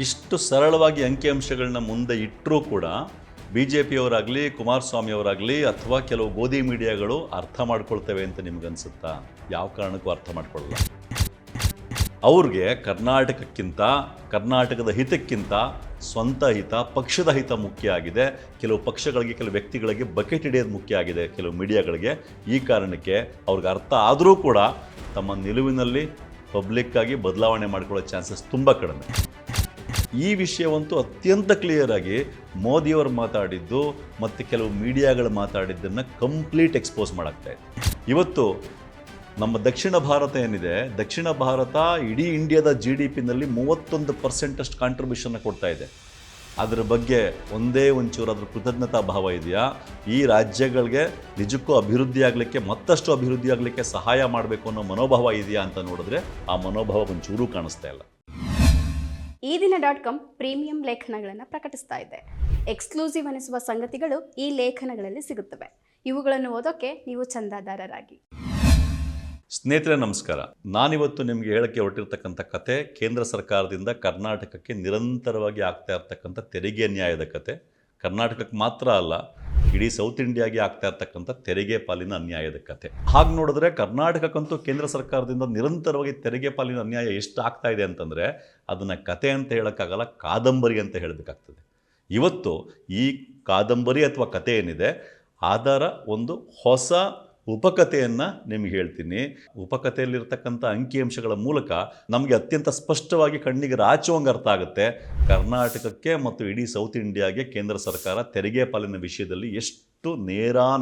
ಇಷ್ಟು ಸರಳವಾಗಿ ಅಂಕಿಅಂಶಗಳನ್ನ ಮುಂದೆ ಇಟ್ಟರೂ ಕೂಡ ಬಿ ಜೆ ಪಿಯವರಾಗಲಿ ಕುಮಾರಸ್ವಾಮಿ ಅವರಾಗಲಿ ಅಥವಾ ಕೆಲವು ಗೋಧಿ ಮೀಡಿಯಾಗಳು ಅರ್ಥ ಮಾಡ್ಕೊಳ್ತೇವೆ ಅಂತ ನಿಮ್ಗನ್ಸುತ್ತಾ? ಯಾವ ಕಾರಣಕ್ಕೂ ಅರ್ಥ ಮಾಡ್ಕೊಳ್ಳಲ್ಲ. ಅವ್ರಿಗೆ ಕರ್ನಾಟಕಕ್ಕಿಂತ, ಕರ್ನಾಟಕದ ಹಿತಕ್ಕಿಂತ ಸ್ವಂತ ಹಿತ, ಪಕ್ಷದ ಹಿತ ಮುಖ್ಯ ಆಗಿದೆ. ಕೆಲವು ಪಕ್ಷಗಳಿಗೆ, ಕೆಲವು ವ್ಯಕ್ತಿಗಳಿಗೆ ಬಕೆಟ್ ಹಿಡಿಯೋದು ಮುಖ್ಯ ಆಗಿದೆ ಕೆಲವು ಮೀಡಿಯಾಗಳಿಗೆ. ಈ ಕಾರಣಕ್ಕೆ ಅವ್ರಿಗೆ ಅರ್ಥ ಆದರೂ ಕೂಡ ತಮ್ಮ ನಿಲುವಿನಲ್ಲಿ ಪಬ್ಲಿಕ್ಕಾಗಿ ಬದಲಾವಣೆ ಮಾಡ್ಕೊಳ್ಳೋ ಚಾನ್ಸಸ್ ತುಂಬ ಕಡಿಮೆ. ಈ ವಿಷಯವಂತೂ ಅತ್ಯಂತ ಕ್ಲಿಯರ್ ಆಗಿ ಮೋದಿಯವರು ಮಾತಾಡಿದ್ದು ಮತ್ತು ಕೆಲವು ಮೀಡಿಯಾಗಳು ಮಾತಾಡಿದ್ದನ್ನು ಕಂಪ್ಲೀಟ್ ಎಕ್ಸ್ಪೋಸ್ ಮಾಡಾಗ್ತಾ ಇದೆ. ಇವತ್ತು ನಮ್ಮ ದಕ್ಷಿಣ ಭಾರತ ಏನಿದೆ, ದಕ್ಷಿಣ ಭಾರತ ಇಡೀ ಇಂಡಿಯಾದ GDPನಲ್ಲಿ 31% ಕಾಂಟ್ರಿಬ್ಯೂಷನ್ನ ಕೊಡ್ತಾ ಇದೆ. ಅದರ ಬಗ್ಗೆ ಒಂದೇ ಒಂಚೂರು ಅದ್ರ ಕೃತಜ್ಞತಾ ಭಾವ ಇದೆಯಾ? ಈ ರಾಜ್ಯಗಳಿಗೆ ನಿಜಕ್ಕೂ ಅಭಿವೃದ್ಧಿ ಆಗಲಿಕ್ಕೆ, ಮತ್ತಷ್ಟು ಅಭಿವೃದ್ಧಿ ಆಗಲಿಕ್ಕೆ ಸಹಾಯ ಮಾಡಬೇಕು ಅನ್ನೋ ಮನೋಭಾವ ಇದೆಯಾ ಅಂತ ನೋಡಿದ್ರೆ ಆ ಮನೋಭಾವ ಒಂಚೂರು ಕಾಣಿಸ್ತಾ ಇಲ್ಲ. ಈ ದಿನ .com ಪ್ರೀಮಿಯಂ ಲೇಖನಗಳನ್ನು ಪ್ರಕಟಿಸ್ತಾ ಇದೆ. ಎಕ್ಸ್ಕ್ಲೂಸಿವ್ ಅನಿಸುವ ಸಂಗತಿಗಳು ಈ ಲೇಖನಗಳಲ್ಲಿ ಸಿಗುತ್ತವೆ. ಇವುಗಳನ್ನು ಓದೋಕೆ ನೀವು ಚಂದಾದಾರರಾಗಿ. ಸ್ನೇಹಿತರೆ ನಮಸ್ಕಾರ. ನಾನಿವತ್ತು ನಿಮಗೆ ಹೇಳಕ್ಕೆ ಹೊರಟಿರ್ತಕ್ಕಂಥ ಕತೆ ಕೇಂದ್ರ ಸರ್ಕಾರದಿಂದ ಕರ್ನಾಟಕಕ್ಕೆ ನಿರಂತರವಾಗಿ ಆಗ್ತಾ ಇರ್ತಕ್ಕಂಥ ತೆರಿಗೆ ಅನ್ಯಾಯದ ಕತೆ. ಕರ್ನಾಟಕಕ್ಕೆ ಮಾತ್ರ ಅಲ್ಲ, ಇಡೀ ಸೌತ್ ಇಂಡಿಯಾಗೆ ಆಗ್ತಾ ಇರ್ತಕ್ಕಂಥ ತೆರಿಗೆ ಪಾಲಿನ ಅನ್ಯಾಯದ ಕತೆ. ಹಾಗೆ ನೋಡಿದ್ರೆ ಕರ್ನಾಟಕಕ್ಕಂತೂ ಕೇಂದ್ರ ಸರ್ಕಾರದಿಂದ ನಿರಂತರವಾಗಿ ತೆರಿಗೆ ಪಾಲಿನ ಅನ್ಯಾಯ ಎಷ್ಟು ಆಗ್ತಾ ಇದೆ ಅಂತಂದರೆ ಅದನ್ನು ಕತೆ ಅಂತ ಹೇಳೋಕ್ಕಾಗಲ್ಲ, ಕಾದಂಬರಿ ಅಂತ ಹೇಳಬೇಕಾಗ್ತದೆ. ಇವತ್ತು ಈ ಕಾದಂಬರಿ ಅಥವಾ ಕತೆ ಏನಿದೆ ಅದರ ಒಂದು ಹೊಸ ಉಪಕಥೆಯನ್ನು ನಿಮಗೆ ಹೇಳ್ತೀನಿ. ಉಪಕಥೆಯಲ್ಲಿರ್ತಕ್ಕಂಥ ಅಂಕಿಅಂಶಗಳ ಮೂಲಕ ನಮಗೆ ಅತ್ಯಂತ ಸ್ಪಷ್ಟವಾಗಿ ಕಣ್ಣಿಗೆ ರಾಚುವಂಗೆ ಅರ್ಥ ಆಗುತ್ತೆ ಕರ್ನಾಟಕಕ್ಕೆ ಮತ್ತು ಇಡೀ ಸೌತ್ ಇಂಡಿಯಾಗೆ ಕೇಂದ್ರ ಸರ್ಕಾರ ತೆರಿಗೆ ಪಾಲಿನ ವಿಷಯದಲ್ಲಿ ಎಷ್ಟು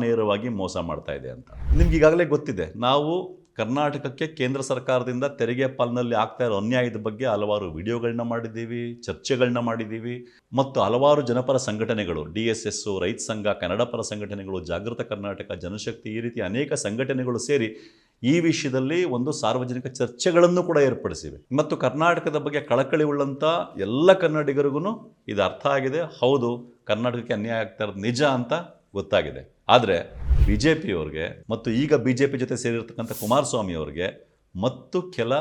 ನೇರವಾಗಿ ಮೋಸ ಮಾಡ್ತಾ ಇದೆ ಅಂತ. ನಿಮ್ಗೆ ಈಗಾಗಲೇ ಗೊತ್ತಿದೆ, ನಾವು ಕರ್ನಾಟಕಕ್ಕೆ ಕೇಂದ್ರ ಸರ್ಕಾರದಿಂದ ತೆರಿಗೆ ಪಾಲಿನಲ್ಲಿ ಆಗ್ತಾ ಇರೋ ಅನ್ಯಾಯದ ಬಗ್ಗೆ ಹಲವಾರು ವಿಡಿಯೋಗಳನ್ನ ಮಾಡಿದ್ದೀವಿ, ಚರ್ಚೆಗಳನ್ನ ಮಾಡಿದ್ದೀವಿ ಮತ್ತು ಹಲವಾರು ಜನಪರ ಸಂಘಟನೆಗಳು, DSS, ರೈತ ಸಂಘ, ಕನ್ನಡ ಪರ ಸಂಘಟನೆಗಳು, ಜಾಗೃತ ಕರ್ನಾಟಕ, ಜನಶಕ್ತಿ, ಈ ರೀತಿ ಅನೇಕ ಸಂಘಟನೆಗಳು ಸೇರಿ ಈ ವಿಷಯದಲ್ಲಿ ಒಂದು ಸಾರ್ವಜನಿಕ ಚರ್ಚೆಗಳನ್ನು ಕೂಡ ಏರ್ಪಡಿಸಿವೆ. ಮತ್ತು ಕರ್ನಾಟಕದ ಬಗ್ಗೆ ಕಳಕಳಿ ಉಳ್ಳಂಥ ಎಲ್ಲ ಕನ್ನಡಿಗರಿಗೂ ಇದು ಅರ್ಥ ಆಗಿದೆ. ಹೌದು, ಕರ್ನಾಟಕಕ್ಕೆ ಅನ್ಯಾಯ ಆಗ್ತಾ ಇರೋದು ನಿಜ ಅಂತ ಗೊತ್ತಾಗಿದೆ. ಆದರೆ BJPಯವ್ರಿಗೆ ಮತ್ತು ಈಗ BJP ಜೊತೆ ಸೇರಿರ್ತಕ್ಕಂಥ ಕುಮಾರಸ್ವಾಮಿ ಅವ್ರಿಗೆ ಮತ್ತು ಕೆಲ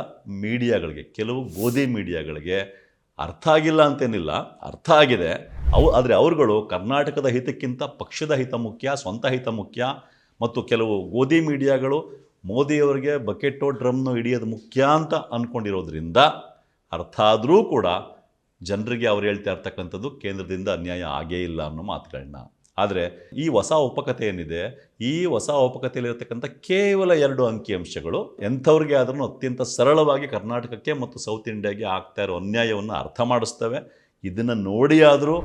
ಮೀಡಿಯಾಗಳಿಗೆ, ಕೆಲವು ಗೋಧಿ ಮೀಡಿಯಾಗಳಿಗೆ ಅರ್ಥ ಆಗಿಲ್ಲ ಅಂತೇನಿಲ್ಲ, ಅರ್ಥ ಆಗಿದೆ. ಆದರೆ ಅವರುಗಳು ಕರ್ನಾಟಕದ ಹಿತಕ್ಕಿಂತ ಪಕ್ಷದ ಹಿತ ಮುಖ್ಯ, ಸ್ವಂತ ಹಿತ ಮುಖ್ಯ. ಮತ್ತು ಕೆಲವು ಗೋಧಿ ಮೀಡಿಯಾಗಳು ಮೋದಿಯವರಿಗೆ ಬಕೆಟೋ ಡ್ರಮ್ನೋ ಹಿಡಿಯೋದು ಮುಖ್ಯ ಅಂತ ಅಂದ್ಕೊಂಡಿರೋದ್ರಿಂದ ಅರ್ಥ ಆದರೂ ಕೂಡ ಜನರಿಗೆ ಅವ್ರು ಹೇಳ್ತಾ ಇರ್ತಕ್ಕಂಥದ್ದು ಕೇಂದ್ರದಿಂದ ಅನ್ಯಾಯ ಆಗೇ ಇಲ್ಲ ಅನ್ನೋ ಮಾತುಗಳನ್ನ. ಆದರೆ ಈ ಹೊಸ ಉಪಕಥೆ ಏನಿದೆ, ಈ ಹೊಸ ಉಪಕಥೆಯಲ್ಲಿರ್ತಕ್ಕಂಥ ಕೇವಲ 2 ಅಂಕಿಅಂಶಗಳು ಎಂಥವ್ರಿಗೆ ಆದ್ರೂ ಅತ್ಯಂತ ಸರಳವಾಗಿ ಕರ್ನಾಟಕಕ್ಕೆ ಮತ್ತು ಸೌತ್ ಇಂಡಿಯಾಗೆ ಆಗ್ತಾ ಇರೋ ಅನ್ಯಾಯವನ್ನು ಅರ್ಥ ಮಾಡಿಸ್ತವೆ. ಇದನ್ನು ನೋಡಿ ಆದರೂ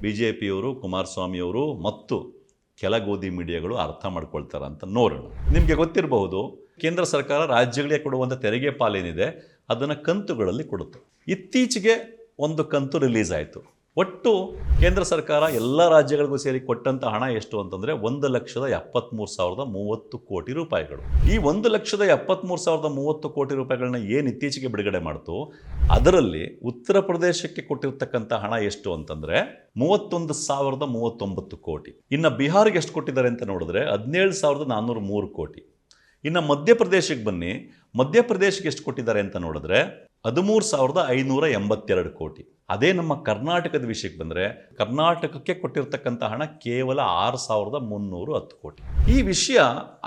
BJPಯವರು, ಕುಮಾರಸ್ವಾಮಿಯವರು ಮತ್ತು ಕೆಲ ಗೋಧಿ ಮೀಡಿಯಾಗಳು ಅರ್ಥ ಮಾಡ್ಕೊಳ್ತಾರೆ ಅಂತ ನೋಡೋಣ. ನಿಮಗೆ ಗೊತ್ತಿರಬಹುದು, ಕೇಂದ್ರ ಸರ್ಕಾರ ರಾಜ್ಯಗಳಿಗೆ ಕೊಡುವಂಥ ತೆರಿಗೆ ಪಾಲೇನಿದೆ ಅದನ್ನು ಕಂತುಗಳಲ್ಲಿ ಕೊಡುತ್ತೆ. ಇತ್ತೀಚೆಗೆ ಒಂದು ಕಂತು ರಿಲೀಸ್ ಆಯಿತು. ಒಟ್ಟು ಕೇಂದ್ರ ಸರ್ಕಾರ ಎಲ್ಲ ರಾಜ್ಯಗಳಿಗೂ ಸೇರಿ ಕೊಟ್ಟಂಥ ಹಣ ಎಷ್ಟು ಅಂತಂದರೆ 1,73,030 ಕೋಟಿ ರೂಪಾಯಿಗಳು. ಈ 1,73,030 ಕೋಟಿ ರೂಪಾಯಿಗಳನ್ನ ಏನು ಇತ್ತೀಚೆಗೆ ಬಿಡುಗಡೆ ಮಾಡ್ತು, ಅದರಲ್ಲಿ ಉತ್ತರ ಪ್ರದೇಶಕ್ಕೆ ಕೊಟ್ಟಿರ್ತಕ್ಕಂಥ ಹಣ ಎಷ್ಟು ಅಂತಂದರೆ 31,039 ಕೋಟಿ. ಇನ್ನು ಬಿಹಾರಿಗೆ ಎಷ್ಟು ಕೊಟ್ಟಿದ್ದಾರೆ ಅಂತ ನೋಡಿದ್ರೆ 17,403 ಕೋಟಿ. ಇನ್ನು ಮಧ್ಯಪ್ರದೇಶಕ್ಕೆ ಬನ್ನಿ, ಮಧ್ಯಪ್ರದೇಶಕ್ಕೆ ಎಷ್ಟು ಕೊಟ್ಟಿದ್ದಾರೆ ಅಂತ ನೋಡಿದ್ರೆ 13,582 ಕೋಟಿ. ಅದೇ ನಮ್ಮ ಕರ್ನಾಟಕದ ವಿಷಯಕ್ಕೆ ಬಂದರೆ ಕರ್ನಾಟಕಕ್ಕೆ ಕೊಟ್ಟಿರ್ತಕ್ಕಂಥ ಹಣ ಕೇವಲ 6,310 ಕೋಟಿ. ಈ ವಿಷಯ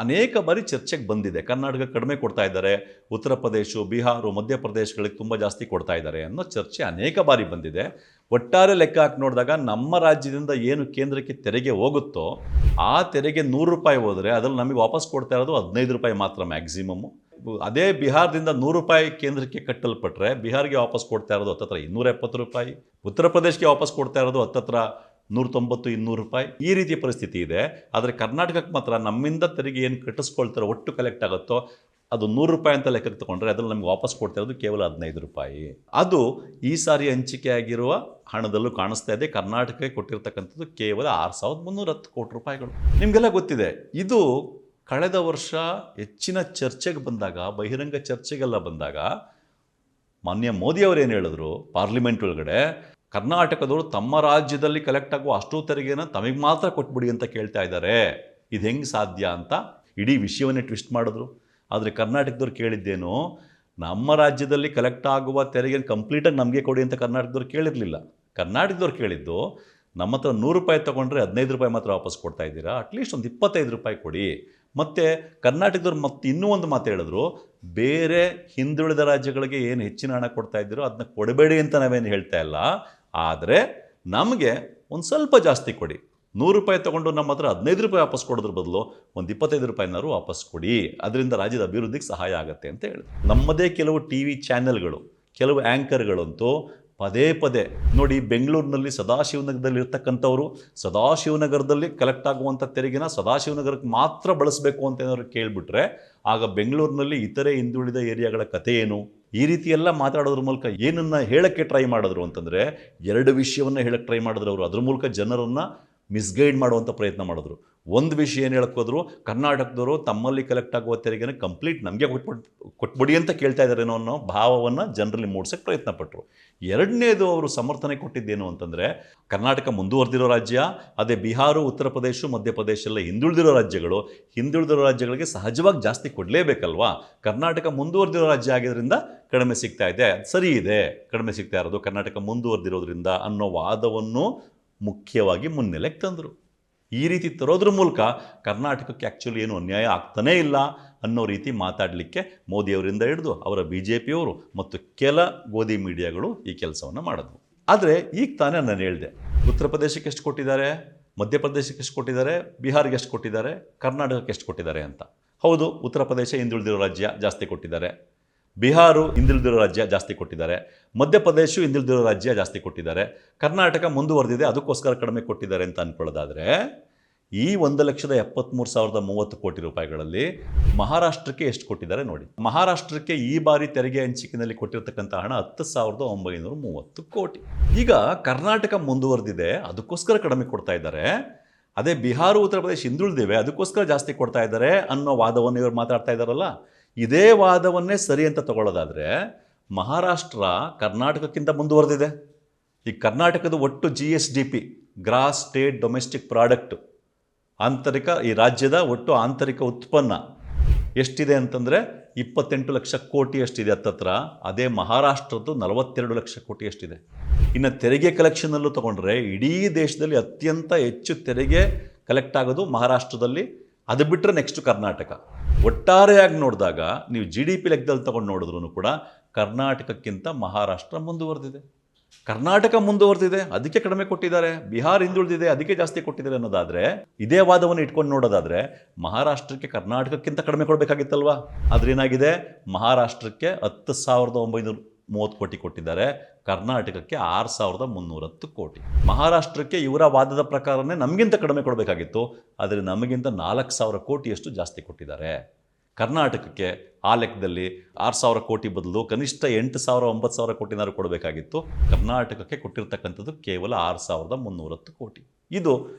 ಅನೇಕ ಬಾರಿ ಚರ್ಚೆಗೆ ಬಂದಿದೆ. ಕರ್ನಾಟಕ ಕಡಿಮೆ ಕೊಡ್ತಾ ಇದ್ದಾರೆ, ಉತ್ತರ ಪ್ರದೇಶ, ಬಿಹಾರ, ಮಧ್ಯಪ್ರದೇಶಗಳಿಗೆ ತುಂಬ ಜಾಸ್ತಿ ಕೊಡ್ತಾ ಇದ್ದಾರೆ ಅನ್ನೋ ಚರ್ಚೆ ಅನೇಕ ಬಾರಿ ಬಂದಿದೆ. ಒಟ್ಟಾರೆ ಲೆಕ್ಕ ಹಾಕಿ ನೋಡಿದಾಗ ನಮ್ಮ ರಾಜ್ಯದಿಂದ ಏನು ಕೇಂದ್ರಕ್ಕೆ ತೆರಿಗೆ ಹೋಗುತ್ತೋ ಆ ತೆರಿಗೆ 100 ರೂಪಾಯಿ ಹೋದರೆ ಅದರಲ್ಲಿ ನಮಗೆ ವಾಪಸ್ ಕೊಡ್ತಾ ಇರೋದು 15 ರೂಪಾಯಿ ಮಾತ್ರ ಮ್ಯಾಕ್ಸಿಮಮ್ಮು. ಅದೇ ಬಿಹಾರದಿಂದ 100 ರೂಪಾಯಿ ಕೇಂದ್ರಕ್ಕೆ ಕಟ್ಟಲ್ಪಟ್ಟರೆ ಬಿಹಾರಿಗೆ ವಾಪಸ್ ಕೊಡ್ತಾ ಇರೋದು ಹತ್ತತ್ರ 270 ರೂಪಾಯಿ, ಉತ್ತರ ಪ್ರದೇಶಕ್ಕೆ ವಾಪಸ್ ಕೊಡ್ತಾ ಇರೋದು ಹತ್ತತ್ರ 190-200 ರೂಪಾಯಿ. ಈ ರೀತಿಯ ಪರಿಸ್ಥಿತಿ ಇದೆ. ಆದರೆ ಕರ್ನಾಟಕಕ್ಕೆ ಮಾತ್ರ ನಮ್ಮಿಂದ ತೆರಿಗೆ ಏನು ಕಟ್ಟಿಸ್ಕೊಳ್ತಾರೋ ಒಟ್ಟು ಕಲೆಕ್ಟ್ ಆಗುತ್ತೋ ಅದು 100 ರೂಪಾಯಿ ಅಂತ ಲೆಕ್ಕಕ್ಕೆ ತೊಗೊಂಡ್ರೆ ಅದರಲ್ಲಿ ನಮಗೆ ವಾಪಸ್ ಕೊಡ್ತಾ ಇರೋದು ಕೇವಲ 15 ರೂಪಾಯಿ. ಅದು ಈ ಸಾರಿ ಹಂಚಿಕೆ ಆಗಿರುವ ಹಣದಲ್ಲೂ ಕಾಣಿಸ್ತಾ ಇದೆ. ಕರ್ನಾಟಕಕ್ಕೆ ಕೊಟ್ಟಿರ್ತಕ್ಕಂಥದ್ದು ಕೇವಲ 6,310 ಕೋಟಿ ರೂಪಾಯಿಗಳು. ನಿಮಗೆಲ್ಲ ಗೊತ್ತಿದೆ, ಇದು ಕಳೆದ ವರ್ಷ ಹೆಚ್ಚಿನ ಚರ್ಚೆಗೆ ಬಂದಾಗ, ಬಹಿರಂಗ ಚರ್ಚೆಗೆಲ್ಲ ಬಂದಾಗ ಮಾನ್ಯ ಮೋದಿಯವರು ಏನು ಹೇಳಿದ್ರು ಪಾರ್ಲಿಮೆಂಟ್ ಒಳಗಡೆ, ಕರ್ನಾಟಕದವರು ತಮ್ಮ ರಾಜ್ಯದಲ್ಲಿ ಕಲೆಕ್ಟ್ ಆಗುವ ಅಷ್ಟು ತೆರಿಗೆನ ತಮಗೆ ಮಾತ್ರ ಕೊಟ್ಬಿಡಿ ಅಂತ ಕೇಳ್ತಾ ಇದ್ದಾರೆ. ಇದು ಹೆಂಗೆ ಸಾಧ್ಯ ಅಂತ ಇಡೀ ವಿಷಯವನ್ನೇ ಟ್ವಿಸ್ಟ್ ಮಾಡಿದ್ರು. ಆದರೆ ಕರ್ನಾಟಕದವ್ರು ಕೇಳಿದ್ದೇನು, ನಮ್ಮ ರಾಜ್ಯದಲ್ಲಿ ಕಲೆಕ್ಟ್ ಆಗುವ ತೆರಿಗೆ ಕಂಪ್ಲೀಟಾಗಿ ನಮಗೆ ಕೊಡಿ ಅಂತ ಕರ್ನಾಟಕದವ್ರು ಕೇಳಿರಲಿಲ್ಲ. ಕರ್ನಾಟಕದವ್ರು ಕೇಳಿದ್ದು, ನಮ್ಮ ಹತ್ರ 100 ರೂಪಾಯಿ ತೊಗೊಂಡ್ರೆ 15 ರೂಪಾಯಿ ಮಾತ್ರ ವಾಪಸ್ ಕೊಡ್ತಾ ಇದ್ದೀರಾ, ಅಟ್ಲೀಸ್ಟ್ ಒಂದು 25 ರೂಪಾಯಿ ಕೊಡಿ. ಮತ್ತು ಕರ್ನಾಟಕದವ್ರು ಮತ್ತೆ ಇನ್ನೂ ಒಂದು ಮಾತು ಹೇಳಿದ್ರು, ಬೇರೆ ಹಿಂದುಳಿದ ರಾಜ್ಯಗಳಿಗೆ ಏನು ಹೆಚ್ಚಿನ ಹಣ ಕೊಡ್ತಾ ಇದ್ದೀರೋ ಅದನ್ನ ಕೊಡಬೇಡಿ ಅಂತ ನಾವೇನು ಹೇಳ್ತಾ ಇಲ್ಲ, ಆದರೆ ನಮಗೆ ಒಂದು ಸ್ವಲ್ಪ ಜಾಸ್ತಿ ಕೊಡಿ. 100 ರೂಪಾಯಿ ತೊಗೊಂಡು ನಮ್ಮ ಹತ್ರ 15 ರೂಪಾಯಿ ವಾಪಸ್ ಕೊಡೋದ್ರ ಬದಲು ಒಂದು 25 ರೂಪಾಯಿನಾರು ವಾಪಸ್ ಕೊಡಿ, ಅದರಿಂದ ರಾಜ್ಯದ ಅಭಿವೃದ್ಧಿಗೆ ಸಹಾಯ ಆಗುತ್ತೆ ಅಂತ ಹೇಳಿದ್ರು. ನಮ್ಮದೇ ಕೆಲವು ಟಿ ವಿ ಚಾನೆಲ್ಗಳು, ಕೆಲವು ಆ್ಯಂಕರ್ಗಳಂತೂ ಪದೇ ಪದೇ ನೋಡಿ, ಬೆಂಗಳೂರಿನಲ್ಲಿ ಸದಾಶಿವನಗರದಲ್ಲಿ ಇರ್ತಕ್ಕಂಥವ್ರು ಸದಾಶಿವನಗರದಲ್ಲಿ ಕಲೆಕ್ಟ್ ಆಗುವಂಥ ತೆರಿಗೆನ ಸದಾಶಿವನಗರಕ್ಕೆ ಮಾತ್ರ ಬಳಸಬೇಕು ಅಂತ ಏನಾದ್ರು ಕೇಳಿಬಿಟ್ರೆ, ಆಗ ಬೆಂಗಳೂರಿನಲ್ಲಿ ಇತರೆ ಹಿಂದುಳಿದ ಏರಿಯಾಗಳ ಕಥೆ ಏನು? ಈ ರೀತಿ ಎಲ್ಲ ಮಾತಾಡೋದ್ರ ಮೂಲಕ ಏನನ್ನ ಹೇಳಕ್ಕೆ ಟ್ರೈ ಮಾಡಿದ್ರು ಅಂತಂದರೆ, 2 ವಿಷಯವನ್ನು ಹೇಳಕ್ಕೆ ಟ್ರೈ ಮಾಡಿದ್ರು ಅವರು. ಅದ್ರ ಮೂಲಕ ಜನರನ್ನು ಮಿಸ್ಗೈಡ್ ಮಾಡುವಂಥ ಪ್ರಯತ್ನ ಮಾಡಿದ್ರು. ಒಂದು ವಿಷಯ ಏನು ಹೇಳಕ್ಕೋದ್ರು, ಕರ್ನಾಟಕದವರು ತಮ್ಮಲ್ಲಿ ಕಲೆಕ್ಟ್ ಆಗುವ ತೆರಿಗೆನ ಕಂಪ್ಲೀಟ್ ನಮಗೆ ಕೊಟ್ಬಿಡಿ ಅಂತ ಕೇಳ್ತಾ ಇದ್ದಾರೇನೋ ಅನ್ನೋ ಭಾವವನ್ನು ಜನರಲ್ಲಿ ಮೂಡಿಸೋಕ್ಕೆ ಪ್ರಯತ್ನ ಪಟ್ಟರು. ಎರಡನೇದು ಅವರು ಸಮರ್ಥನೆ ಕೊಟ್ಟಿದ್ದೇನು ಅಂತಂದರೆ, ಕರ್ನಾಟಕ ಮುಂದುವರೆದಿರೋ ರಾಜ್ಯ, ಅದೇ ಬಿಹಾರ, ಉತ್ತರ ಪ್ರದೇಶ, ಮಧ್ಯಪ್ರದೇಶ ಎಲ್ಲ ಹಿಂದುಳಿದಿರೋ ರಾಜ್ಯಗಳು. ಹಿಂದುಳಿದಿರೋ ರಾಜ್ಯಗಳಿಗೆ ಸಹಜವಾಗಿ ಜಾಸ್ತಿ ಕೊಡಲೇಬೇಕಲ್ವಾ. ಕರ್ನಾಟಕ ಮುಂದುವರೆದಿರೋ ರಾಜ್ಯ ಆಗಿದ್ದರಿಂದ ಕಡಿಮೆ ಸಿಗ್ತಾ ಇದೆ, ಸರಿ ಇದೆ, ಕಡಿಮೆ ಸಿಗ್ತಾ ಇರೋದು ಕರ್ನಾಟಕ ಮುಂದುವರೆದಿರೋದ್ರಿಂದ ಅನ್ನೋ ವಾದವನ್ನು ಮುಖ್ಯವಾಗಿ ಮುನ್ನೆಲೆಗೆ ತಂದರು. ಈ ರೀತಿ ತರೋದ್ರ ಮೂಲಕ ಕರ್ನಾಟಕಕ್ಕೆ ಆ್ಯಕ್ಚುಲಿ ಏನು ಅನ್ಯಾಯ ಆಗ್ತಾನೇ ಇಲ್ಲ ಅನ್ನೋ ರೀತಿ ಮಾತಾಡಲಿಕ್ಕೆ ಮೋದಿಯವರಿಂದ ಹಿಡಿದು ಅವರ BJPಯವರು ಮತ್ತು ಕೆಲ ಗೋಧಿ ಮೀಡಿಯಾಗಳು ಈ ಕೆಲಸವನ್ನು ಮಾಡಿದ್ವು. ಆದರೆ ಈಗ ತಾನೇ ನಾನು ಹೇಳಿದೆ, ಉತ್ತರ ಪ್ರದೇಶಕ್ಕೆ ಎಷ್ಟು ಕೊಟ್ಟಿದ್ದಾರೆ, ಮಧ್ಯಪ್ರದೇಶಕ್ಕೆ ಎಷ್ಟು ಕೊಟ್ಟಿದ್ದಾರೆ, ಬಿಹಾರಿಗೆ ಎಷ್ಟು ಕೊಟ್ಟಿದ್ದಾರೆ, ಕರ್ನಾಟಕಕ್ಕೆ ಎಷ್ಟು ಕೊಟ್ಟಿದ್ದಾರೆ ಅಂತ. ಹೌದು, ಉತ್ತರ ಪ್ರದೇಶ ಹಿಂದುಳಿದಿರೋ ರಾಜ್ಯ, ಜಾಸ್ತಿ ಕೊಟ್ಟಿದ್ದಾರೆ. ಬಿಹಾರ ಹಿಂದುಳಿದಿರೋ ರಾಜ್ಯ, ಜಾಸ್ತಿ ಕೊಟ್ಟಿದ್ದಾರೆ. ಮಧ್ಯಪ್ರದೇಶ ಹಿಂದುಳಿದಿರೋ ರಾಜ್ಯ, ಜಾಸ್ತಿ ಕೊಟ್ಟಿದ್ದಾರೆ. ಕರ್ನಾಟಕ ಮುಂದುವರೆದಿದೆ, ಅದಕ್ಕೋಸ್ಕರ ಕಡಿಮೆ ಕೊಟ್ಟಿದ್ದಾರೆ ಅಂತ ಅಂದ್ಕೊಳ್ಳೋದಾದರೆ, ಈ 1,73,030 ಕೋಟಿ ರೂಪಾಯಿಗಳಲ್ಲಿ ಮಹಾರಾಷ್ಟ್ರಕ್ಕೆ ಎಷ್ಟು ಕೊಟ್ಟಿದ್ದಾರೆ ನೋಡಿ. ಮಹಾರಾಷ್ಟ್ರಕ್ಕೆ ಈ ಬಾರಿ ತೆರಿಗೆ ಹಂಚಿಕೆಯಲ್ಲಿ ಕೊಟ್ಟಿರ್ತಕ್ಕಂಥ ಹಣ 10,930 ಕೋಟಿ. ಈಗ ಕರ್ನಾಟಕ ಮುಂದುವರೆದಿದೆ, ಅದಕ್ಕೋಸ್ಕರ ಕಡಿಮೆ ಕೊಡ್ತಾ ಇದ್ದಾರೆ. ಅದೇ ಬಿಹಾರ, ಉತ್ತರ ಪ್ರದೇಶ ಹಿಂದುಳಿದಿವೆ, ಅದಕ್ಕೋಸ್ಕರ ಜಾಸ್ತಿ ಕೊಡ್ತಾ ಇದ್ದಾರೆ ಅನ್ನೋ ವಾದವನ್ನು ಇವರು ಮಾತಾಡ್ತಾ ಇದ್ದಾರಲ್ಲ, ಇದೇ ವಾದವನ್ನೇ ಸರಿ ಅಂತ ತಗೊಳ್ಳೋದಾದರೆ, ಮಹಾರಾಷ್ಟ್ರ ಕರ್ನಾಟಕಕ್ಕಿಂತ ಮುಂದುವರೆದಿದೆ. ಈ ಕರ್ನಾಟಕದ ಒಟ್ಟು GSDP, gross state domestic product, ಆಂತರಿಕ, ಈ ರಾಜ್ಯದ ಒಟ್ಟು ಆಂತರಿಕ ಉತ್ಪನ್ನ ಎಷ್ಟಿದೆ ಅಂತಂದರೆ 28 ಲಕ್ಷ ಕೋಟಿ ಅಷ್ಟಿದೆ ಹತ್ತತ್ರ. ಅದೇ ಮಹಾರಾಷ್ಟ್ರದ್ದು 42 ಲಕ್ಷ ಕೋಟಿ ಅಷ್ಟಿದೆ. ಇನ್ನು ತೆರಿಗೆ ಕಲೆಕ್ಷನಲ್ಲೂ ತೊಗೊಂಡ್ರೆ ಇಡೀ ದೇಶದಲ್ಲಿ ಅತ್ಯಂತ ಹೆಚ್ಚು ತೆರಿಗೆ ಕಲೆಕ್ಟ್ ಆಗೋದು ಮಹಾರಾಷ್ಟ್ರದಲ್ಲಿ, ಅದು ಬಿಟ್ಟರೆ ನೆಕ್ಸ್ಟ್ ಕರ್ನಾಟಕ. ಒಟ್ಟಾರೆಯಾಗಿ ನೋಡಿದಾಗ ನೀವು GDP ಲೆಕ್ಕದಲ್ಲಿ ತೊಗೊಂಡು ನೋಡಿದ್ರೂ ಕೂಡ ಕರ್ನಾಟಕಕ್ಕಿಂತ ಮಹಾರಾಷ್ಟ್ರ ಮುಂದುವರೆದಿದೆ. ಕರ್ನಾಟಕ ಮುಂದುವರೆದಿದೆ, ಅದಕ್ಕೆ ಕಡಿಮೆ ಕೊಟ್ಟಿದ್ದಾರೆ. ಬಿಹಾರ ಹಿಂದುಳಿದಿದೆ, ಅದಕ್ಕೆ ಜಾಸ್ತಿ ಕೊಟ್ಟಿದ್ದಾರೆ ಅನ್ನೋದಾದರೆ, ಇದೇ ವಾದವನ್ನು ಇಟ್ಕೊಂಡು ನೋಡೋದಾದರೆ ಮಹಾರಾಷ್ಟ್ರಕ್ಕೆ ಕರ್ನಾಟಕಕ್ಕಿಂತ ಕಡಿಮೆ ಕೊಡಬೇಕಾಗಿತ್ತಲ್ವಾ. ಆದರೆ ಏನಾಗಿದೆ, ಮಹಾರಾಷ್ಟ್ರಕ್ಕೆ 10,930 ಕೋಟಿ ಕೊಟ್ಟಿದ್ದಾರೆ, ಕರ್ನಾಟಕಕ್ಕೆ 6,310 ಕೋಟಿ. ಮಹಾರಾಷ್ಟ್ರಕ್ಕೆ ಇವರ ವಾದದ ಪ್ರಕಾರನೇ ನಮಗಿಂತ ಕಡಿಮೆ ಕೊಡಬೇಕಾಗಿತ್ತು, ಆದರೆ ನಮಗಿಂತ 4,000 ಕೋಟಿಯಷ್ಟು ಜಾಸ್ತಿ ಕೊಟ್ಟಿದ್ದಾರೆ. ಕರ್ನಾಟಕಕ್ಕೆ ಆ ಲೆಕ್ಕದಲ್ಲಿ 6,000 ಕೋಟಿ ಬದಲು ಕನಿಷ್ಠ 8,000, 9,000 ಕೋಟಿನಾರು ಕೊಡಬೇಕಾಗಿತ್ತು. ಕರ್ನಾಟಕಕ್ಕೆ ಕೊಟ್ಟಿರ್ತಕ್ಕಂಥದ್ದು ಕೇವಲ 6,310 ಕೋಟಿ. ಇದು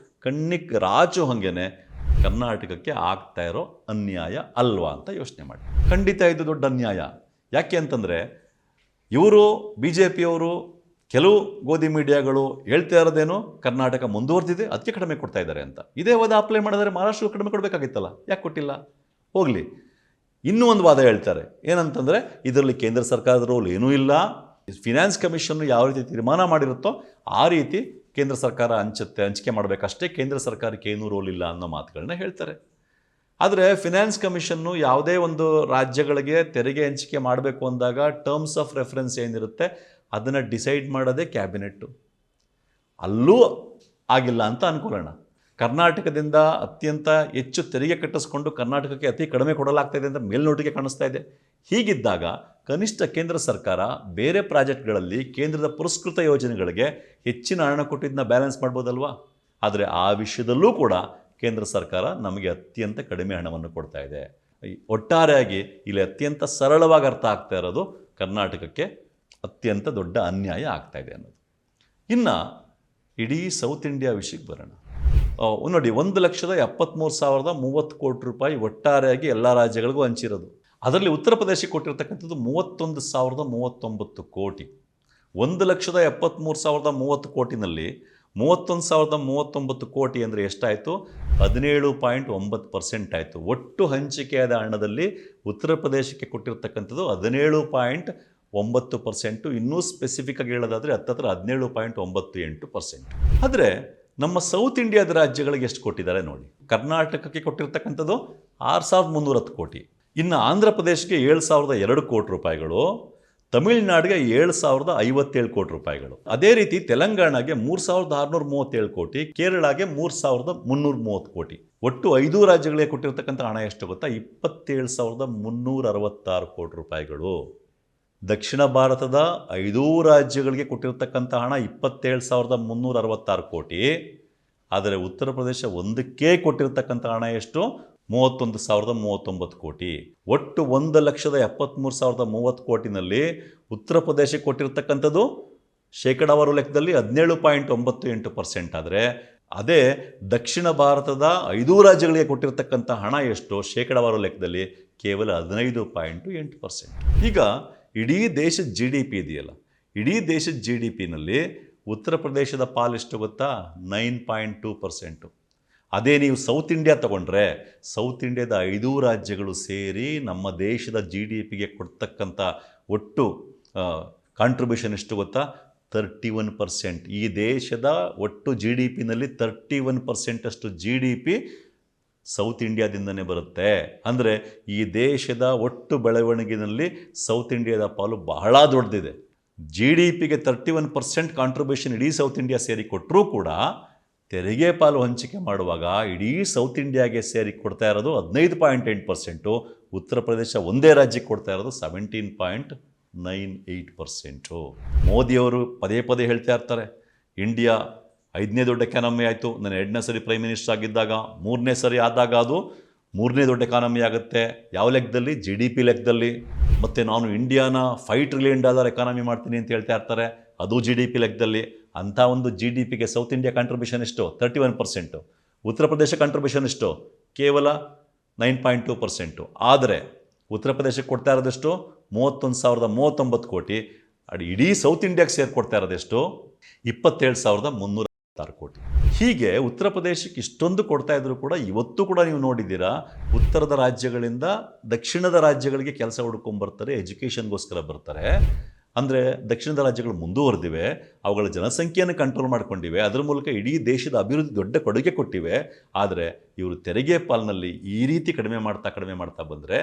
ಕಣ್ಣಿಗೆ ರಾಜು ಹಾಗೇನೆ ಕರ್ನಾಟಕಕ್ಕೆ ಆಗ್ತಾ ಇರೋ ಅನ್ಯಾಯ ಅಲ್ವಾ ಅಂತ ಯೋಚನೆ ಮಾಡಿ. ಖಂಡಿತ ಇದು ದೊಡ್ಡ ಅನ್ಯಾಯ. ಯಾಕೆ ಅಂತಂದರೆ, ಇವರು BJPಯವರು, ಕೆಲವು ಗೋಧಿ ಮೀಡಿಯಾಗಳು ಹೇಳ್ತಾ ಇರೋದೇನು, ಕರ್ನಾಟಕ ಮುಂದುವರೆದಿದೆ, ಅದಕ್ಕೆ ಕಡಿಮೆ ಕೊಡ್ತಾ ಇದ್ದಾರೆ ಅಂತ. ಇದೇ ವಾದ ಅಪ್ಲೈ ಮಾಡಿದರೆ ಮಹಾರಾಷ್ಟ್ರಕ್ಕೆ ಕಡಿಮೆ ಕೊಡಬೇಕಾಗಿತ್ತಲ್ಲ, ಯಾಕೆ ಕೊಟ್ಟಿಲ್ಲ? ಹೋಗಲಿ. ಇನ್ನೂ ಒಂದು ವಾದ ಹೇಳ್ತಾರೆ, ಏನಂತಂದರೆ ಇದರಲ್ಲಿ ಕೇಂದ್ರ ಸರ್ಕಾರದ ರೋಲ್ ಏನೂ ಇಲ್ಲ, ಫಿನಾನ್ಸ್ ಕಮಿಷನ್ ಯಾವ ರೀತಿ ತೀರ್ಮಾನ ಮಾಡಿರುತ್ತೋ ಆ ರೀತಿ ಕೇಂದ್ರ ಸರ್ಕಾರ ಹಂಚಿಕೆ ಮಾಡಬೇಕಷ್ಟೇ, ಕೇಂದ್ರ ಸರ್ಕಾರಕ್ಕೆ ಏನೂ ರೋಲ್ ಇಲ್ಲ ಅನ್ನೋ ಮಾತುಗಳನ್ನ ಹೇಳ್ತಾರೆ. ಆದರೆ ಫಿನಾನ್ಸ್ ಕಮಿಷನ್ನು ಯಾವುದೇ ಒಂದು ರಾಜ್ಯಗಳಿಗೆ ತೆರಿಗೆ ಹಂಚಿಕೆ ಮಾಡಬೇಕು ಅಂದಾಗ ಟರ್ಮ್ಸ್ ಆಫ್ ರೆಫರೆನ್ಸ್ ಏನಿರುತ್ತೆ ಅದನ್ನು ಡಿಸೈಡ್ ಮಾಡೋದೇ ಕ್ಯಾಬಿನೆಟ್ಟು. ಅಲ್ಲೂ ಆಗಿಲ್ಲ ಅಂತ ಅಂದ್ಕೊಳ್ಳೋಣ. ಕರ್ನಾಟಕದಿಂದ ಅತ್ಯಂತ ಹೆಚ್ಚು ತೆರಿಗೆ ಕಟ್ಟಿಸ್ಕೊಂಡು ಕರ್ನಾಟಕಕ್ಕೆ ಅತಿ ಕಡಿಮೆ ಕೊಡಲಾಗ್ತಾಯಿದೆ ಅಂತ ಮೇಲ್ನೋಟಿಗೆ ಕಾಣಿಸ್ತಾ ಇದೆ. ಹೀಗಿದ್ದಾಗ ಕನಿಷ್ಠ ಕೇಂದ್ರ ಸರ್ಕಾರ ಬೇರೆ ಪ್ರಾಜೆಕ್ಟ್ಗಳಲ್ಲಿ ಕೇಂದ್ರದ ಪುರಸ್ಕೃತ ಯೋಜನೆಗಳಿಗೆ ಹೆಚ್ಚಿನ ಹಣ ಕೊಟ್ಟಿದ್ದನ್ನ ಬ್ಯಾಲೆನ್ಸ್ ಮಾಡ್ಬೋದಲ್ವಾ. ಆದರೆ ಆ ವಿಷಯದಲ್ಲೂ ಕೂಡ ಕೇಂದ್ರ ಸರ್ಕಾರ ನಮಗೆ ಅತ್ಯಂತ ಕಡಿಮೆ ಹಣವನ್ನು ಕೊಡ್ತಾ ಇದೆ. ಒಟ್ಟಾರೆಯಾಗಿ ಇಲ್ಲಿ ಅತ್ಯಂತ ಸರಳವಾಗಿ ಅರ್ಥ ಆಗ್ತಾ ಇರೋದು, ಕರ್ನಾಟಕಕ್ಕೆ ಅತ್ಯಂತ ದೊಡ್ಡ ಅನ್ಯಾಯ ಆಗ್ತಾ ಇದೆ ಅನ್ನೋದು. ಇನ್ನು ಇಡೀ ಸೌತ್ ಇಂಡಿಯಾ ವಿಷಯಕ್ಕೆ ಬರೋಣ. ನೋಡಿ, 1,73,030 ಕೋಟಿ ರೂಪಾಯಿ ಒಟ್ಟಾರೆಯಾಗಿ ಎಲ್ಲ ರಾಜ್ಯಗಳಿಗೂ ಹಂಚಿರೋದು. ಅದರಲ್ಲಿ ಉತ್ತರ ಪ್ರದೇಶಕ್ಕೆ ಕೊಟ್ಟಿರ್ತಕ್ಕಂಥದ್ದು 31,039 ಕೋಟಿ. 1,73,030 ಕೋಟಿನಲ್ಲಿ 31,039 ಕೋಟಿ ಅಂದರೆ ಎಷ್ಟಾಯಿತು? 17.9% ಆಯಿತು. ಒಟ್ಟು ಹಂಚಿಕೆಯಾದ ಹಣದಲ್ಲಿ ಉತ್ತರ ಪ್ರದೇಶಕ್ಕೆ ಕೊಟ್ಟಿರ್ತಕ್ಕಂಥದ್ದು 17.9%. ಇನ್ನೂ ಸ್ಪೆಸಿಫಿಕ್ ಆಗಿ ಹೇಳೋದಾದರೆ ಹತ್ತತ್ರ 17.98%. ಆದರೆ ನಮ್ಮ ಸೌತ್ ಇಂಡಿಯಾದ ರಾಜ್ಯಗಳಿಗೆ ಎಷ್ಟು ಕೊಟ್ಟಿದ್ದಾರೆ ನೋಡಿ. ಕರ್ನಾಟಕಕ್ಕೆ ಕೊಟ್ಟಿರ್ತಕ್ಕಂಥದ್ದು 6,310 ಕೋಟಿ. ಇನ್ನು ಆಂಧ್ರ ಪ್ರದೇಶಕ್ಕೆ 7,002 ಕೋಟಿ ರೂಪಾಯಿಗಳು, ತಮಿಳುನಾಡಿಗೆ 7,057 ಕೋಟಿ ರೂಪಾಯಿಗಳು. ಅದೇ ರೀತಿ ತೆಲಂಗಾಣಗೆ 3,637 ಕೋಟಿ, ಕೇರಳಗೆ 3,330 ಕೋಟಿ. ಒಟ್ಟು 5 ರಾಜ್ಯಗಳಿಗೆ ಕೊಟ್ಟಿರ್ತಕ್ಕಂಥ ಹಣ ಎಷ್ಟು ಗೊತ್ತಾ? 27,366 ಕೋಟಿ ರೂಪಾಯಿಗಳು. ದಕ್ಷಿಣ ಭಾರತದ 5 ರಾಜ್ಯಗಳಿಗೆ ಕೊಟ್ಟಿರ್ತಕ್ಕಂಥ ಹಣ 27,366 ಕೋಟಿ. ಆದರೆ ಉತ್ತರ ಪ್ರದೇಶ ಒಂದಕ್ಕೆ ಕೊಟ್ಟಿರ್ತಕ್ಕಂಥ ಹಣ ಎಷ್ಟು? 31,039 ಕೋಟಿ. ಒಟ್ಟು 1,73,030 ಕೋಟಿನಲ್ಲಿ ಉತ್ತರ ಪ್ರದೇಶಕ್ಕೆ ಕೊಟ್ಟಿರ್ತಕ್ಕಂಥದ್ದು ಶೇಕಡಾವಾರು ಲೆಕ್ಕದಲ್ಲಿ 17.98%. ಆದರೆ ಅದೇ ದಕ್ಷಿಣ ಭಾರತದ 5 ರಾಜ್ಯಗಳಿಗೆ ಕೊಟ್ಟಿರ್ತಕ್ಕಂಥ ಹಣ ಎಷ್ಟು ಶೇಕಡಾವಾರು ಲೆಕ್ಕದಲ್ಲಿ? ಕೇವಲ 15.8%. ಈಗ ಇಡೀ ದೇಶದ GDP ಇದೆಯಲ್ಲ, ಇಡೀ ದೇಶದ GDPನಲ್ಲಿ ಉತ್ತರ ಪ್ರದೇಶದ ಪಾಲೆಷ್ಟು ಗೊತ್ತಾ? 9.2%. ಅದೇ ನೀವು ಸೌತ್ ಇಂಡಿಯಾ ತಗೊಂಡ್ರೆ, ಸೌತ್ ಇಂಡಿಯಾದ 5 ರಾಜ್ಯಗಳು ಸೇರಿ ನಮ್ಮ ದೇಶದ GDPಗೆ ಕೊಡ್ತಕ್ಕಂಥ ಒಟ್ಟು ಕಾಂಟ್ರಿಬ್ಯೂಷನ್ ಎಷ್ಟು ಗೊತ್ತಾ? 31%. ಈ ದೇಶದ ಒಟ್ಟು GDPನಲ್ಲಿ 31% ಅಷ್ಟು GDP ಸೌತ್ ಇಂಡಿಯಾದಿಂದನೇ ಬರುತ್ತೆ. ಅಂದರೆ ಈ ದೇಶದ ಒಟ್ಟು ಬೆಳವಣಿಗೆಯಲ್ಲಿ ಸೌತ್ ಇಂಡಿಯಾದ ಪಾಲು ಬಹಳ ದೊಡ್ಡದಿದೆ. GDPಗೆ 31% ಕಾಂಟ್ರಿಬ್ಯೂಷನ್ ಇಡೀ ಸೌತ್ ಇಂಡಿಯಾ ಸೇರಿ ಕೊಟ್ಟರೂ ಕೂಡ ತೆರಿಗೆ ಪಾಲು ಹಂಚಿಕೆ ಮಾಡುವಾಗ ಇಡೀ ಸೌತ್ ಇಂಡಿಯಾಗೆ ಸೇರಿ ಕೊಡ್ತಾ ಇರೋದು 15.8%. ಉತ್ತರ ಪ್ರದೇಶ ಒಂದೇ ರಾಜ್ಯಕ್ಕೆ ಕೊಡ್ತಾ ಇರೋದು 17.98%. ಮೋದಿಯವರು ಪದೇ ಪದೇ ಹೇಳ್ತಾ ಇರ್ತಾರೆ, ಇಂಡಿಯಾ 5ನೇ ದೊಡ್ಡ ಎಕಾನಮಿ ಆಯಿತು. ನಾನು 2ನೇ ಸರಿ ಪ್ರೈಮ್ ಮಿನಿಸ್ಟರ್ ಆಗಿದ್ದಾಗ, 3ನೇ ಸರಿ ಆದಾಗ ಅದು 3ನೇ ದೊಡ್ಡ ಎಕಾನಮಿ ಆಗುತ್ತೆ. ಯಾವ ಲೆಕ್ಕದಲ್ಲಿ? GDP ಲೆಕ್ಕದಲ್ಲಿ. ಮತ್ತು ನಾನು ಇಂಡಿಯಾನ $5 ಟ್ರಿಲಿಯನ್ ಎಕಾನಮಿ ಮಾಡ್ತೀನಿ ಅಂತ ಹೇಳ್ತಾ ಇರ್ತಾರೆ, ಅದು GDP ಲೆಕ್ಕದಲ್ಲಿ. ಅಂಥ ಒಂದು GDPಗೆ ಸೌತ್ ಇಂಡಿಯಾ ಕಾಂಟ್ರಿಬ್ಯೂಷನ್ ಎಷ್ಟು? 31%. ಉತ್ತರ ಪ್ರದೇಶ ಕಾಂಟ್ರಿಬ್ಯೂಷನ್ ಎಷ್ಟು? ಕೇವಲ 9.2%. ಆದರೆ ಉತ್ತರ ಪ್ರದೇಶಕ್ಕೆ ಕೊಡ್ತಾ ಇರೋದೆಷ್ಟು? 31,039 ಕೋಟಿ. ಇಡೀ ಸೌತ್ ಇಂಡಿಯಾಗೆ ಸೇರಿಕೊಡ್ತಾ ಇರೋದೆಷ್ಟು? 27,366 ಕೋಟಿ. ಹೀಗೆ ಉತ್ತರ ಪ್ರದೇಶಕ್ಕೆ ಇಷ್ಟೊಂದು ಕೊಡ್ತಾ ಇದ್ರು ಕೂಡ ಇವತ್ತು ಕೂಡ ನೀವು ನೋಡಿದ್ದೀರಾ, ಉತ್ತರದ ರಾಜ್ಯಗಳಿಂದ ದಕ್ಷಿಣದ ರಾಜ್ಯಗಳಿಗೆ ಕೆಲಸ ಹುಡ್ಕೊಂಡ್ಬರ್ತಾರೆ, ಎಜುಕೇಷನ್ಗೋಸ್ಕರ ಬರ್ತಾರೆ. ಅಂದರೆ ದಕ್ಷಿಣದ ರಾಜ್ಯಗಳು ಮುಂದುವರೆದಿವೆ, ಅವುಗಳ ಜನಸಂಖ್ಯೆಯನ್ನು ಕಂಟ್ರೋಲ್ ಮಾಡ್ಕೊಂಡಿವೆ, ಅದರ ಮೂಲಕ ಇಡೀ ದೇಶದ ಅಭಿವೃದ್ಧಿ ದೊಡ್ಡ ಕೊಡುಗೆ ಕೊಟ್ಟಿವೆ. ಆದರೆ ಇವರು ತೆರಿಗೆ ಪಾಲಿನಲ್ಲಿ ಈ ರೀತಿ ಕಡಿಮೆ ಮಾಡ್ತಾ ಬಂದರೆ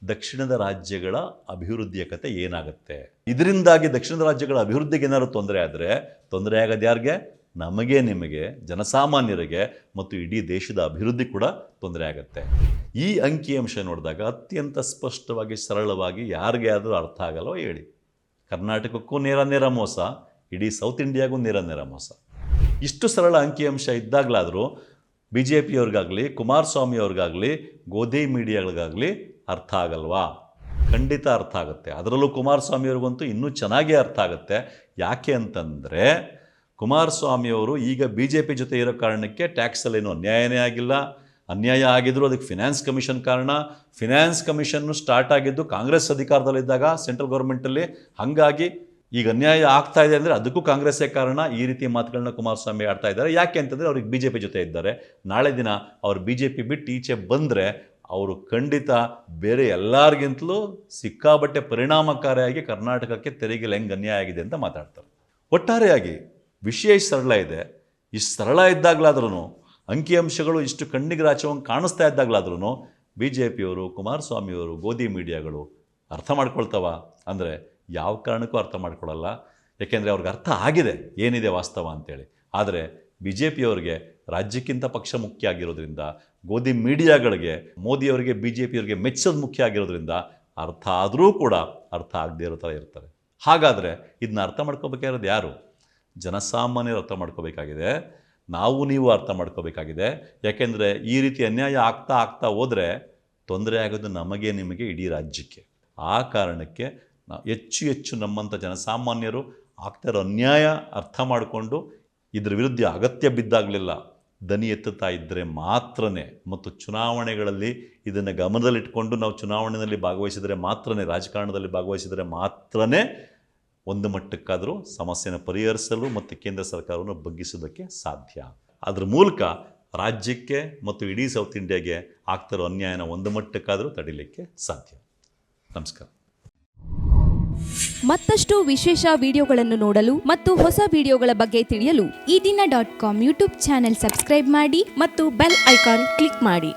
ದಕ್ಷಿಣದ ರಾಜ್ಯಗಳ ಅಭಿವೃದ್ಧಿಯ ಕತೆ ಏನಾಗುತ್ತೆ? ಇದರಿಂದಾಗಿ ದಕ್ಷಿಣದ ರಾಜ್ಯಗಳ ಅಭಿವೃದ್ಧಿಗೆ ಏನಾದ್ರು ತೊಂದರೆ ಆದರೆ, ತೊಂದರೆ ಆಗೋದು ಯಾರಿಗೆ? ನಮಗೆ, ನಿಮಗೆ, ಜನಸಾಮಾನ್ಯರಿಗೆ ಮತ್ತು ಇಡೀ ದೇಶದ ಅಭಿವೃದ್ಧಿ ಕೂಡ ತೊಂದರೆ ಆಗುತ್ತೆ. ಈ ಅಂಕಿಅಂಶ ನೋಡಿದಾಗ ಅತ್ಯಂತ ಸ್ಪಷ್ಟವಾಗಿ, ಸರಳವಾಗಿ ಯಾರಿಗೆ ಆದರೂ ಅರ್ಥ ಆಗಲ್ವ ಹೇಳಿ? ಕರ್ನಾಟಕಕ್ಕೂ ನೇರ ಮೋಸ, ಇಡೀ ಸೌತ್ ಇಂಡಿಯಾಗೂ ನೇರ ಮೋಸ. ಇಷ್ಟು ಸರಳ ಅಂಕಿಅಂಶ ಇದ್ದಾಗಲಾದರೂ BJPಯವ್ರಿಗಾಗಲಿ, ಕುಮಾರಸ್ವಾಮಿ ಅವ್ರಿಗಾಗಲಿ, ಗೋಧಿ ಮೀಡಿಯಾಗಳಿಗಾಗಲಿ ಅರ್ಥ ಆಗಲ್ವಾ? ಖಂಡಿತ ಅರ್ಥ ಆಗುತ್ತೆ. ಅದರಲ್ಲೂ ಕುಮಾರಸ್ವಾಮಿಯವ್ರಿಗಂತೂ ಇನ್ನೂ ಚೆನ್ನಾಗೇ ಅರ್ಥ ಆಗುತ್ತೆ. ಯಾಕೆ ಅಂತಂದರೆ, ಕುಮಾರಸ್ವಾಮಿಯವರು ಈಗ BJP ಜೊತೆ ಇರೋ ಕಾರಣಕ್ಕೆ ಟ್ಯಾಕ್ಸಲ್ಲೇನು ಅನ್ಯಾಯನೇ ಆಗಿಲ್ಲ. ಅನ್ಯಾಯ ಆಗಿದ್ರು ಅದಕ್ಕೆ ಫಿನಾನ್ಸ್ ಕಮಿಷನ್ ಕಾರಣ. ಫಿನಾನ್ಸ್ ಕಮಿಷನ್ನು ಸ್ಟಾರ್ಟ್ ಆಗಿದ್ದು ಕಾಂಗ್ರೆಸ್ ಅಧಿಕಾರದಲ್ಲಿದ್ದಾಗ ಸೆಂಟ್ರಲ್ ಗೌರ್ಮೆಂಟಲ್ಲಿ. ಹಾಗಾಗಿ ಈಗ ಅನ್ಯಾಯ ಆಗ್ತಾ ಇದೆ ಅಂದರೆ ಅದಕ್ಕೂ ಕಾಂಗ್ರೆಸ್ಸೇ ಕಾರಣ. ಈ ರೀತಿ ಮಾತುಗಳನ್ನ ಕುಮಾರಸ್ವಾಮಿ ಆಡ್ತಾ ಇದ್ದಾರೆ. ಯಾಕೆ ಅಂತಂದರೆ ಅವ್ರಿಗೆ BJP ಜೊತೆ ಇದ್ದಾರೆ. ನಾಳೆ ದಿನ ಅವ್ರು BJP ಬಿಟ್ಟು ಈಚೆ ಬಂದರೆ ಅವರು ಖಂಡಿತ ಬೇರೆ ಎಲ್ಲರಿಗಿಂತಲೂ ಸಿಕ್ಕಾಬಟ್ಟೆ ಪರಿಣಾಮಕಾರಿಯಾಗಿ ಕರ್ನಾಟಕಕ್ಕೆ ತೆರಿಗೆಯಲ್ಲಿ ಹೆಂಗೆ ಅನ್ಯಾಯ ಆಗಿದೆ ಅಂತ ಮಾತಾಡ್ತಾರೆ. ಒಟ್ಟಾರೆಯಾಗಿ ವಿಷಯ ಇಷ್ಟು ಸರಳ ಇದೆ. ಇಷ್ಟು ಸರಳ ಇದ್ದಾಗಲಾದ್ರೂ, ಅಂಕಿಅಂಶಗಳು ಇಷ್ಟು ಕಣ್ಣಿಗೆ ರಾಚುವಂಗೆ ಕಾಣಿಸ್ತಾ ಇದ್ದಾಗಲಾದ್ರೂ BJPಯವರು, ಕುಮಾರಸ್ವಾಮಿಯವರು, ಗೋಧಿ ಮೀಡಿಯಾಗಳು ಅರ್ಥ ಮಾಡ್ಕೊಳ್ತಾವ ಅಂದರೆ ಯಾವ ಕಾರಣಕ್ಕೂ ಅರ್ಥ ಮಾಡ್ಕೊಳ್ಳಲ್ಲ. ಯಾಕೆಂದರೆ ಅವ್ರಿಗೆ ಅರ್ಥ ಆಗಿದೆ ಏನಿದೆ ವಾಸ್ತವ ಅಂತೇಳಿ. ಆದರೆ BJPಯವ್ರಿಗೆ ರಾಜ್ಯಕ್ಕಿಂತ ಪಕ್ಷ ಮುಖ್ಯ ಆಗಿರೋದ್ರಿಂದ, ಗೋಧಿ ಮೀಡಿಯಾಗಳಿಗೆ ಮೋದಿಯವರಿಗೆ BJPಯವ್ರಿಗೆ ಮೆಚ್ಚೋದು ಮುಖ್ಯ ಆಗಿರೋದ್ರಿಂದ ಅರ್ಥ ಆದರೂ ಕೂಡ ಅರ್ಥ ಆಗದೇ ಇರೋ ಥರ ಇರ್ತಾರೆ. ಹಾಗಾದರೆ ಇದನ್ನ ಅರ್ಥ ಮಾಡ್ಕೋಬೇಕಾಗಿರೋದು ಯಾರು? ಜನಸಾಮಾನ್ಯರು ಅರ್ಥ ಮಾಡ್ಕೋಬೇಕಾಗಿದೆ. ನಾವು ನೀವು ಅರ್ಥ ಮಾಡ್ಕೋಬೇಕಾಗಿದೆ. ಯಾಕೆಂದರೆ ಈ ರೀತಿ ಅನ್ಯಾಯ ಆಗ್ತಾ ಹೋದರೆ ತೊಂದರೆ ಆಗೋದು ನಮಗೆ, ನಿಮಗೆ, ಇಡೀ ರಾಜ್ಯಕ್ಕೆ. ಆ ಕಾರಣಕ್ಕೆ ನಾವು ಹೆಚ್ಚು ನಮ್ಮಂಥ ಜನಸಾಮಾನ್ಯರು ಆಗ್ತಾ ಇರೋ ಅನ್ಯಾಯ ಅರ್ಥ ಮಾಡಿಕೊಂಡು ಇದರ ವಿರುದ್ಧ ಅಗತ್ಯ ಬಿದ್ದಾಗಲೆಲ್ಲ ದನಿ ಎತ್ತುತ್ತಾ ಇದ್ದರೆ ಮಾತ್ರನೇ, ಮತ್ತು ಚುನಾವಣೆಗಳಲ್ಲಿ ಇದನ್ನು ಗಮನದಲ್ಲಿಟ್ಕೊಂಡು ನಾವು ಚುನಾವಣೆಯಲ್ಲಿ ಭಾಗವಹಿಸಿದರೆ ಮಾತ್ರನೇ, ರಾಜಕಾರಣದಲ್ಲಿ ಭಾಗವಹಿಸಿದರೆ ಮಾತ್ರನೇ ಒಂದು ಮಟ್ಟಕ್ಕಾದರೂ ಸಮಸ್ಯೆನ ಪರಿಹರಿಸಲು ಮತ್ತು ಕೇಂದ್ರ ಸರ್ಕಾರವನ್ನು ಬಗ್ಗಿಸೋದಕ್ಕೆ ಸಾಧ್ಯ. ಅದರ ಮೂಲಕ ರಾಜ್ಯಕ್ಕೆ ಮತ್ತು ಇಡೀ ಸೌತ್ ಇಂಡಿಯಾಗೆ ಆಗ್ತಿರೋ ಅನ್ಯಾಯನ ಒಂದು ಮಟ್ಟಕ್ಕಾದರೂ ತಡಿಲಿಕ್ಕೆ ಸಾಧ್ಯ. ನಮಸ್ಕಾರ. ಮತ್ತಷ್ಟು ವಿಶೇಷ ವಿಡಿಯೋಗಳನ್ನು ನೋಡಲು ಮತ್ತು ಹೊಸ ವಿಡಿಯೋಗಳ ಬಗ್ಗೆ ತಿಳಿಯಲು ಈ ದಿನ .com ಯೂಟ್ಯೂಬ್ ಚಾನೆಲ್ ಸಬ್ಸ್ಕ್ರೈಬ್ ಮಾಡಿ ಮತ್ತು ಬೆಲ್ ಐಕಾನ್ ಕ್ಲಿಕ್ ಮಾಡಿ.